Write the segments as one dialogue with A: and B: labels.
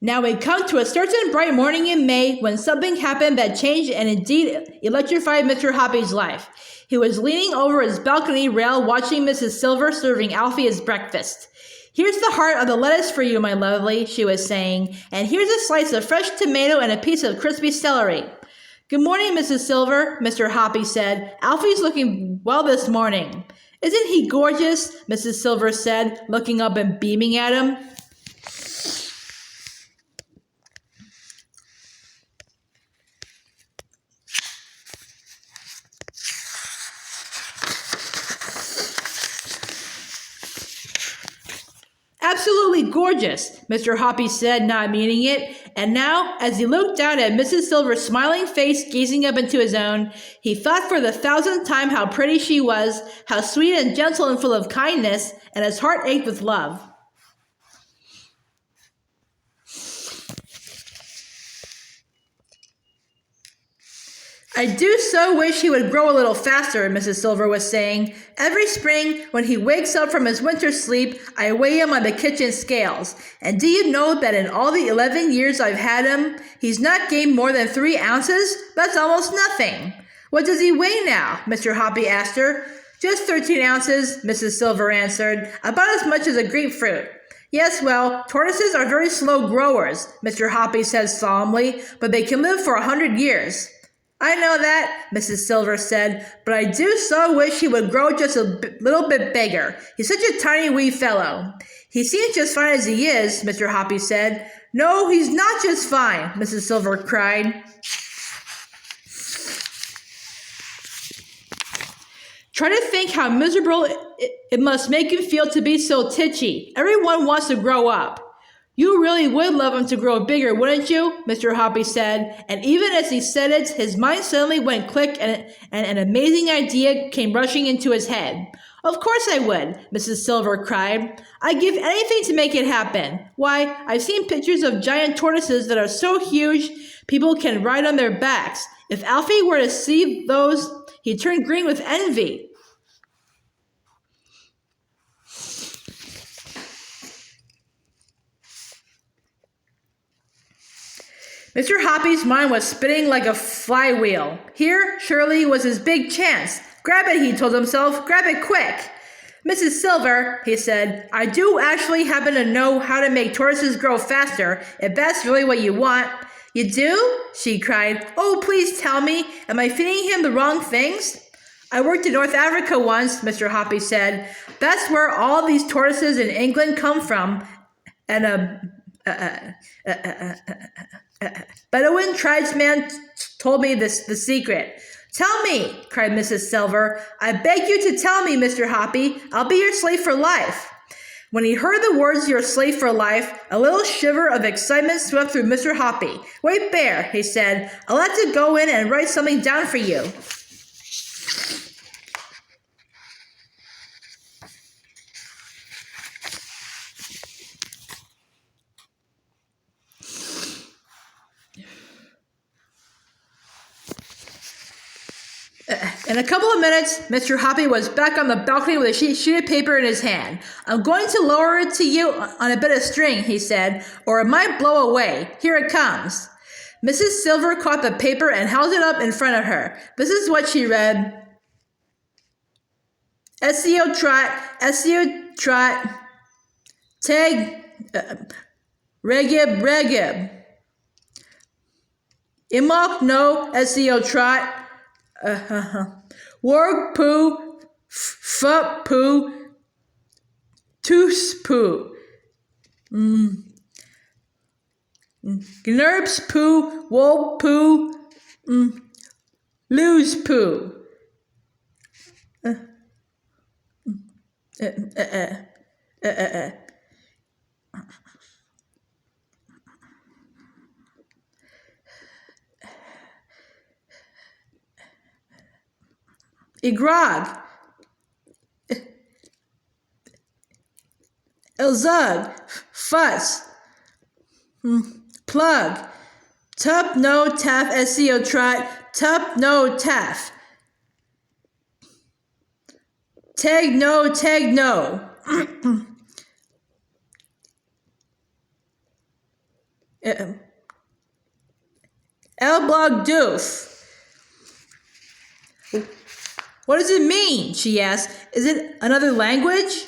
A: Now we come to a certain bright morning in May when something happened that changed and indeed electrified Mr. Hoppy's life. He was leaning over his balcony rail watching Mrs. Silver serving Alfie his breakfast. "Here's the heart of the lettuce for you, my lovely," she was saying, "and here's a slice of fresh tomato and a piece of crispy celery." "Good morning, Mrs. Silver," Mr. Hoppy said. "Alfie's looking well this morning." "Isn't he gorgeous?" Mrs. Silver said, looking up and beaming at him. "Absolutely gorgeous," Mr. Hoppy said, not meaning it. And now, as he looked down at Mrs. Silver's smiling face gazing up into his own, he thought for the 1,000th time how pretty she was, how sweet and gentle and full of kindness, and his heart ached with love. "I do so wish he would grow a little faster," Mrs. Silver was saying. "Every spring, when he wakes up from his winter sleep, I weigh him on the kitchen scales. And do you know that in all the 11 years I've had him, he's not gained more than 3 ounces? That's almost nothing." "What does he weigh now?" Mr. Hoppy asked her. "Just 13 ounces, Mrs. Silver answered, "about as much as a grapefruit." "Yes, well, tortoises are very slow growers," Mr. Hoppy said solemnly, "but they can live for 100 years. "I know that," Mrs. Silver said, "but I do so wish he would grow just a little bit bigger. He's such a tiny wee fellow." "He seems just fine as he is," Mr. Hoppy said. "No, he's not just fine," Mrs. Silver cried. "Try to think how miserable it must make you feel to be so titchy. Everyone wants to grow up." "You really would love him to grow bigger, wouldn't you?" Mr. Hoppy said, and even as he said it, his mind suddenly went click and an amazing idea came rushing into his head. "Of course I would," Mrs. Silver cried. "I'd give anything to make it happen. Why, I've seen pictures of giant tortoises that are so huge people can ride on their backs. If Alfie were to see those, he'd turn green with envy." Mr. Hoppy's mind was spinning like a flywheel. Here, surely, was his big chance. "Grab it," he told himself. "Grab it quick." "Mrs. Silver," he said, "I do actually happen to know how to make tortoises grow faster, if that's really what you want." "You do?" she cried. "Oh, please tell me. Am I feeding him the wrong things?" "I worked in North Africa once," Mr. Hoppy said. "That's where all these tortoises in England come from. And Bedouin tribesman told me the secret." "Tell me," cried Mrs. Silver. "I beg you to tell me, Mr. Hoppy. I'll be your slave for life." When he heard the words "your slave for life," a little shiver of excitement swept through Mr. Hoppy. "Wait there," he said. "I'll have to go in and write something down for you." In a couple of minutes, Mr. Hoppy was back on the balcony with a sheet of paper in his hand. "I'm going to lower it to you on a bit of string," he said, "or it might blow away. Here it comes." Mrs. Silver caught the paper and held it up in front of her. This is what she read. "Esio Trot, Tag, Regib, Imok no Esio Trot, Work poo, fup poo, toos poo, Gnerps poo, wool poo, lose poo." "Igrog, Elzug, Fuss, Plug, Tup no Taff Esio Trot, Tup no Taff, Tag no, El blog doof. What does it mean? She asked. Is it another language?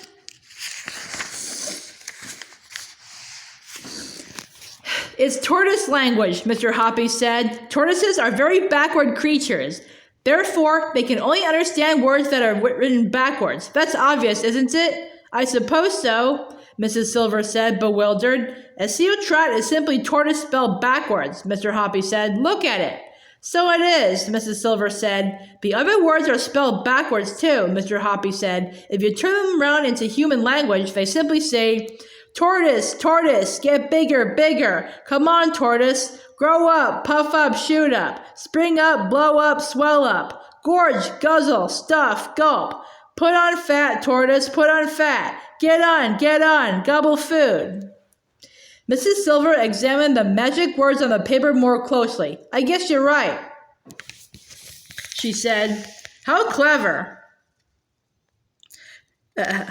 A: It's tortoise language, Mr. Hoppy said. Tortoises are very backward creatures. Therefore, they can only understand words that are written backwards. That's obvious, isn't it? I suppose so, Mrs. Silver said, bewildered. Esio Trot is simply tortoise spelled backwards, Mr. Hoppy said. Look at it. So it is, Mrs. Silver said. The other words are spelled backwards too, Mr. Hoppy said. If you turn them around into human language, they simply say, tortoise, tortoise, get bigger, bigger. Come on, tortoise. Grow up, puff up, shoot up. Spring up, blow up, swell up. Gorge, guzzle, stuff, gulp. Put on fat, tortoise, put on fat. Get on, gobble food. Mrs. Silver examined the magic words on the paper more closely. I guess you're right, she said. How clever. But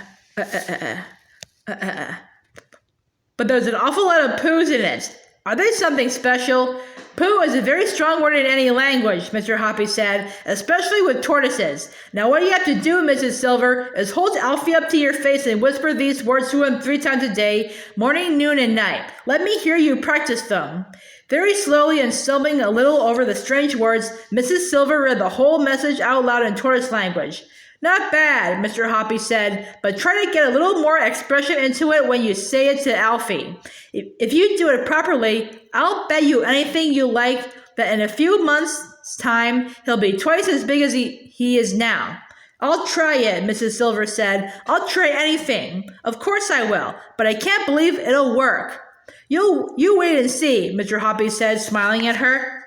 A: there's an awful lot of poos in it. Are they something special? Poo is a very strong word in any language, Mr. Hoppy said, especially with tortoises. Now what you have to do, Mrs. Silver, is hold Alfie up to your face and whisper these words to him 3 times a day, morning, noon, and night. Let me hear you practice them. Very slowly and stumbling a little over the strange words, Mrs. Silver read the whole message out loud in tortoise language. Not bad, Mr. Hoppy said, but try to get a little more expression into it when you say it to Alfie. If you do it properly, I'll bet you anything you like that in a few months' time, he'll be twice as big as he is now. I'll try it, Mrs. Silver said. I'll try anything. Of course I will, but I can't believe it'll work. You wait and see, Mr. Hoppy said, smiling at her.